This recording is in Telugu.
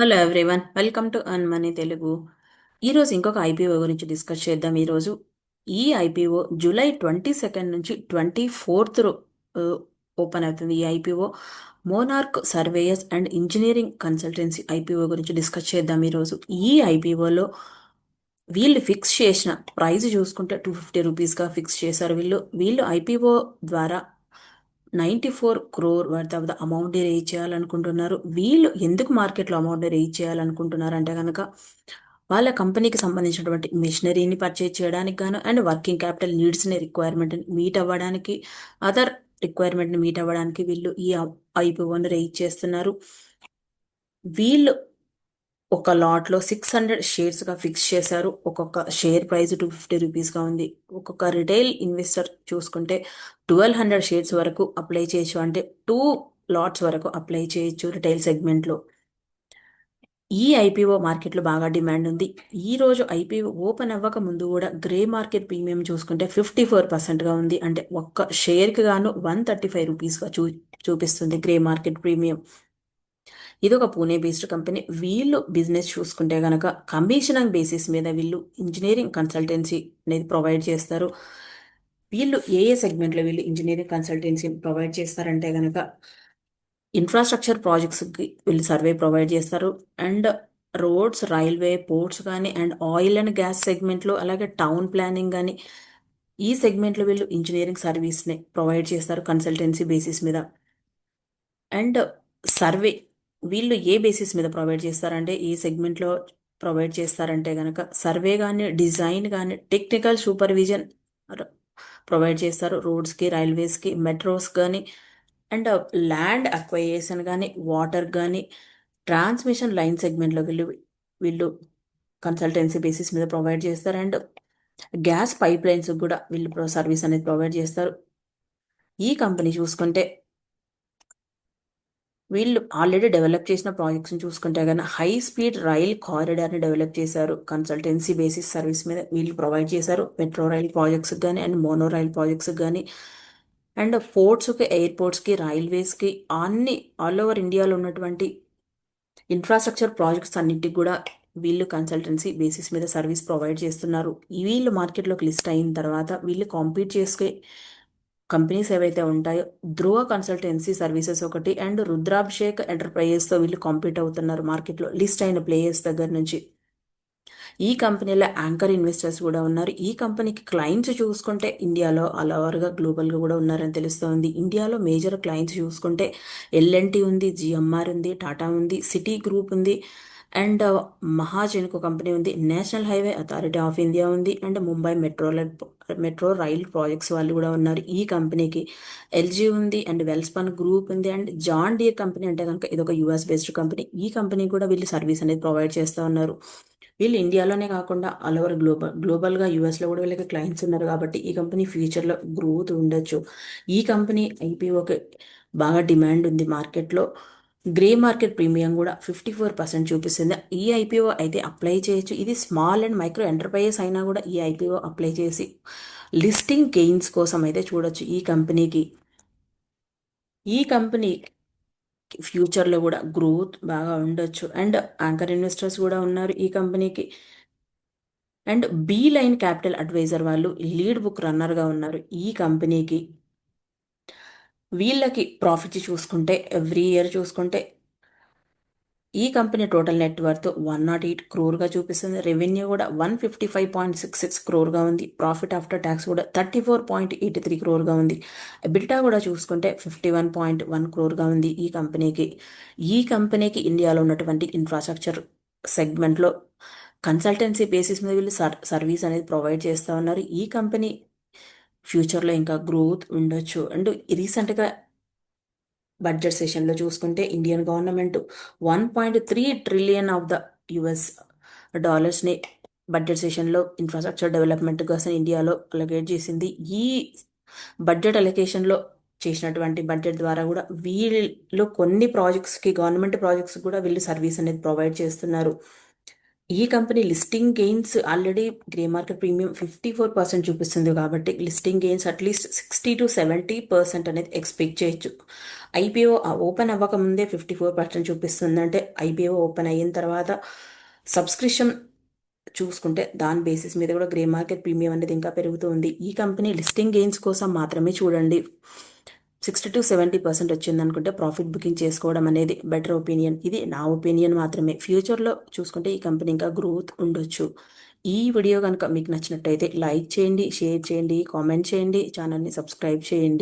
Hello everyone, welcome to an money Telugu. ఈరోజు ఇంకొక ఐపీఓ గురించి డిస్కస్ చేద్దాం. ఈరోజు ఈ ఐపీఓ జూలై 22 నుంచి 24 ఓపెన్ అవుతుంది. ఈ IPO monarch surveyors and engineering consultancy IPO గురించి డిస్కస్ చేద్దాం. ఈరోజు ఈ ఐపీఓలో వీళ్ళు ఫిక్స్ చేసిన ప్రైస్ చూసుకుంటే ₹250గా ఫిక్స్ చేశారు. వీళ్ళు ఐపీఓ ద్వారా 94 crore worth of the amount raise చేయాలనుకుంటున్నారు. వీళ్ళు ఎందుకు మార్కెట్లో అమౌంట్ రేజ్ చేయాలనుకుంటున్నారు అంటే కనుక వాళ్ళ కంపెనీకి సంబంధించినటువంటి మిషనరీని పర్చేజ్ చేయడానికి గాను అండ్ వర్కింగ్ క్యాపిటల్ నీడ్స్ని రిక్వైర్మెంట్ని మీట్ అవ్వడానికి, అదర్ రిక్వైర్మెంట్ని మీట్ అవ్వడానికి వీళ్ళు ఈ ఐపీఓని రేజ్ చేస్తున్నారు. వీళ్ళు ఒక లాట్లో 600 షేర్స్గా ఫిక్స్ చేశారు. ఒక్కొక్క షేర్ ప్రైస్ ₹250గా ఉంది. ఒక్కొక్క రిటైల్ ఇన్వెస్టర్ చూసుకుంటే 1200 షేర్స్ వరకు అప్లై చేయొచ్చు. అంటే 2 లాట్స్ వరకు అప్లై చేయొచ్చు రిటైల్ సెగ్మెంట్లో. ఈ ఐపీఓ మార్కెట్లో బాగా డిమాండ్ ఉంది. ఈ రోజు ఐపీఓ ఓపెన్ అవ్వక ముందు కూడా గ్రే మార్కెట్ ప్రీమియం చూసుకుంటే 54%గా ఉంది. అంటే ఒక్క షేర్కి గాను ₹135గా చూపిస్తుంది గ్రే మార్కెట్ ప్రీమియం. ఇది ఒక పూణే బేస్డ్ కంపెనీ. వీళ్ళు బిజినెస్ చూసుకుంటే కనుక కమిషనింగ్ బేసిస్ మీద వీళ్ళు ఇంజనీరింగ్ కన్సల్టెన్సీ అనేది ప్రొవైడ్ చేస్తారు. వీళ్ళు ఏ సెగ్మెంట్లో వీళ్ళు ఇంజనీరింగ్ కన్సల్టెన్సీ ప్రొవైడ్ చేస్తారంటే కనుక ఇన్ఫ్రాస్ట్రక్చర్ ప్రాజెక్ట్స్కి వీళ్ళు సర్వే ప్రొవైడ్ చేస్తారు. అండ్ రోడ్స్, రైల్వే, పోర్ట్స్ కానీ అండ్ ఆయిల్ అండ్ గ్యాస్ సెగ్మెంట్లో, అలాగే టౌన్ ప్లానింగ్ కానీ ఈ సెగ్మెంట్లో వీళ్ళు ఇంజనీరింగ్ సర్వీస్ని ప్రొవైడ్ చేస్తారు కన్సల్టెన్సీ బేసిస్ మీద. అండ్ సర్వే వీళ్ళు ఏ బేసిస్ మీద ప్రొవైడ్ చేస్తారంటే ఏ సెగ్మెంట్లో ప్రొవైడ్ చేస్తారంటే కనుక సర్వే కానీ, డిజైన్ కానీ, టెక్నికల్ సూపర్విజన్ ప్రొవైడ్ చేస్తారు రోడ్స్కి, రైల్వేస్కి, మెట్రోస్ కానీ అండ్ ల్యాండ్ అక్వైజేషన్ కానీ, వాటర్ కానీ, ట్రాన్స్మిషన్ లైన్ సెగ్మెంట్లో వీళ్ళు కన్సల్టెన్సీ బేసిస్ మీద ప్రొవైడ్ చేస్తారు. అండ్ గ్యాస్ పైప్ లైన్స్ కూడా వీళ్ళు సర్వీస్ అనేది ప్రొవైడ్ చేస్తారు. ఈ కంపెనీ చూసుకుంటే వీళ్ళు ఆల్రెడీ డెవలప్ చేసిన ప్రాజెక్ట్స్ని చూసుకుంటే కానీ హై స్పీడ్ రైల్ కారిడార్ని డెవలప్ చేశారు. కన్సల్టెన్సీ బేసిస్ సర్వీస్ మీద వీళ్ళు ప్రొవైడ్ చేశారు. మెట్రో రైల్ ప్రాజెక్ట్స్కి కానీ అండ్ మోనో రైల్ ప్రాజెక్ట్స్కి కానీ అండ్ పోర్ట్స్కి, ఎయిర్పోర్ట్స్కి, రైల్వేస్కి అన్ని ఆల్ ఓవర్ ఇండియాలో ఉన్నటువంటి ఇన్ఫ్రాస్ట్రక్చర్ ప్రాజెక్ట్స్ అన్నింటికి కూడా వీళ్ళు కన్సల్టెన్సీ బేసిస్ మీద సర్వీస్ ప్రొవైడ్ చేస్తున్నారు. వీళ్ళు మార్కెట్లోకి లిస్ట్ అయిన తర్వాత వీళ్ళు కాంపీట్ చేసుకే కంపెనీస్ ఏవైతే ఉంటాయో ధ్రువ కన్సల్టెన్సీ సర్వీసెస్ ఒకటి అండ్ రుద్రాభిషేక్ ఎంటర్ప్రైజెస్తో వీళ్ళు కాంపీట్ అవుతున్నారు మార్కెట్లో లిస్ట్ అయిన ప్లేయర్స్ దగ్గర నుంచి. ఈ కంపెనీలో యాంకర్ ఇన్వెస్టర్స్ కూడా ఉన్నారు. ఈ కంపెనీకి క్లయింట్స్ చూసుకుంటే ఇండియాలో ఆల్ ఓవర్గా గ్లోబల్గా కూడా ఉన్నారని తెలుస్తోంది. ఇండియాలో మేజర్ క్లయింట్స్ చూసుకుంటే ఎల్ఎన్టీ ఉంది, జిఎంఆర్ ఉంది, టాటా ఉంది, సిటీ గ్రూప్ ఉంది అండ్ మహాజన్కో కంపెనీ ఉంది, National Highway Authority of India ఉంది and Mumbai metro rail projects వాళ్ళు కూడా ఉన్నారు. ఈ కంపెనీకి ఎల్జీ ఉంది అండ్ వెల్స్పన్ గ్రూప్ ఉంది అండ్ జాన్ డీర్ కంపెనీ అంటే కనుక ఇది ఒక యూఎస్ బేస్డ్ కంపెనీ. ఈ కంపెనీ కూడా వీళ్ళు సర్వీస్ అనేది ప్రొవైడ్ చేస్తూ ఉన్నారు. వీళ్ళు ఇండియాలోనే కాకుండా ఆల్ ఓవర్ గ్లోబల్గా యూఎస్లో కూడా వీళ్ళకి క్లయింట్స్ ఉన్నారు కాబట్టి ఈ కంపెనీ ఫ్యూచర్లో గ్రోత్ ఉండొచ్చు. ఈ కంపెనీ ఐపీఓకి బాగా డిమాండ్ ఉంది మార్కెట్లో. గ్రే మార్కెట్ ప్రీమియం కూడా 54% చూపిస్తుంది. ఈ ఐపీఓ అయితే అప్లై చేయొచ్చు. ఇది స్మాల్ అండ్ మైక్రో ఎంటర్ప్రైజెస్ అయినా కూడా ఈ ఐపీఓ అప్లై చేసి లిస్టింగ్ గెయిన్స్ కోసం అయితే చూడొచ్చు. ఈ కంపెనీ ఫ్యూచర్లో కూడా గ్రోత్ బాగా ఉండొచ్చు అండ్ యాంకర్ ఇన్వెస్టర్స్ కూడా ఉన్నారు ఈ కంపెనీకి. And Beeline Capital Advisor వాళ్ళు లీడ్ బుక్ రన్నర్గా ఉన్నారు ఈ కంపెనీకి. వీళ్ళకి ప్రాఫిట్ చూసుకుంటే ఎవ్రీ ఇయర్ చూసుకుంటే ఈ కంపెనీ టోటల్ నెట్వర్త్ 108 crore చూపిస్తుంది. రెవెన్యూ కూడా 155.66 crore ఉంది. ప్రాఫిట్ ఆఫ్టర్ ట్యాక్స్ కూడా 34.83 crore ఉంది. ఎబిటా కూడా చూసుకుంటే 51.1 crore ఉంది ఈ కంపెనీకి ఇండియాలో ఉన్నటువంటి ఇన్ఫ్రాస్ట్రక్చర్ సెగ్మెంట్లో కన్సల్టెన్సీ బేసిస్ మీద వీళ్ళు సర్వీస్ అనేది ప్రొవైడ్ చేస్తూ ఉన్నారు. ఈ కంపెనీ ఫ్యూచర్లో ఇంకా గ్రోత్ ఉండొచ్చు. అండ్ రీసెంట్గా బడ్జెట్ సెషన్లో చూసుకుంటే Indian government 1.3 trillion of the US డాలర్స్ని బడ్జెట్ సెషన్లో ఇన్ఫ్రాస్ట్రక్చర్ డెవలప్మెంట్ కోసం ఇండియాలో అలొకేట్ చేసింది. ఈ బడ్జెట్ అలొకేషన్లో చేసినటువంటి బడ్జెట్ ద్వారా కూడా వీళ్ళు కొన్ని ప్రాజెక్ట్స్కి, గవర్నమెంట్ ప్రాజెక్ట్స్ కూడా వీళ్ళు సర్వీస్ అనేది ప్రొవైడ్ చేస్తున్నారు. ఈ company listing gains already grey market premium 54% చూపిస్తుంది కాబట్టి లిస్టింగ్ గెయిన్స్ అట్లీస్ట్ 60 to 70% అనేది ఎక్స్పెక్ట్ చేయొచ్చు. ఐపీఓ ఓపెన్ అవ్వకముందే 54% చూపిస్తుంది అంటే ఐపీఓ ఓపెన్ అయిన తర్వాత సబ్స్క్రిప్షన్ చూసుకుంటే దాని బేసిస్ మీద కూడా గ్రే మార్కెట్ ప్రీమియం అనేది ఇంకా పెరుగుతుంది. ఈ కంపెనీ లిస్టింగ్ గెయిన్స్ కోసం మాత్రమే చూడండి. 60 to 70% వచ్చింది అనుకుంటే ప్రాఫిట్ బుకింగ్ చేసుకోవడం అనేది బెటర్ ఒపీనియన్. ఇది నా ఒపీనియన్ మాత్రమే. ఫ్యూచర్లో చూసుకుంటే ఈ కంపెనీ ఇంకా గ్రోత్ ఉండొచ్చు. ఈ వీడియో కనుక మీకు నచ్చినట్టయితే లైక్ చేయండి, షేర్ చేయండి, కామెంట్ చేయండి, ఛానల్ని సబ్స్క్రైబ్ చేయండి.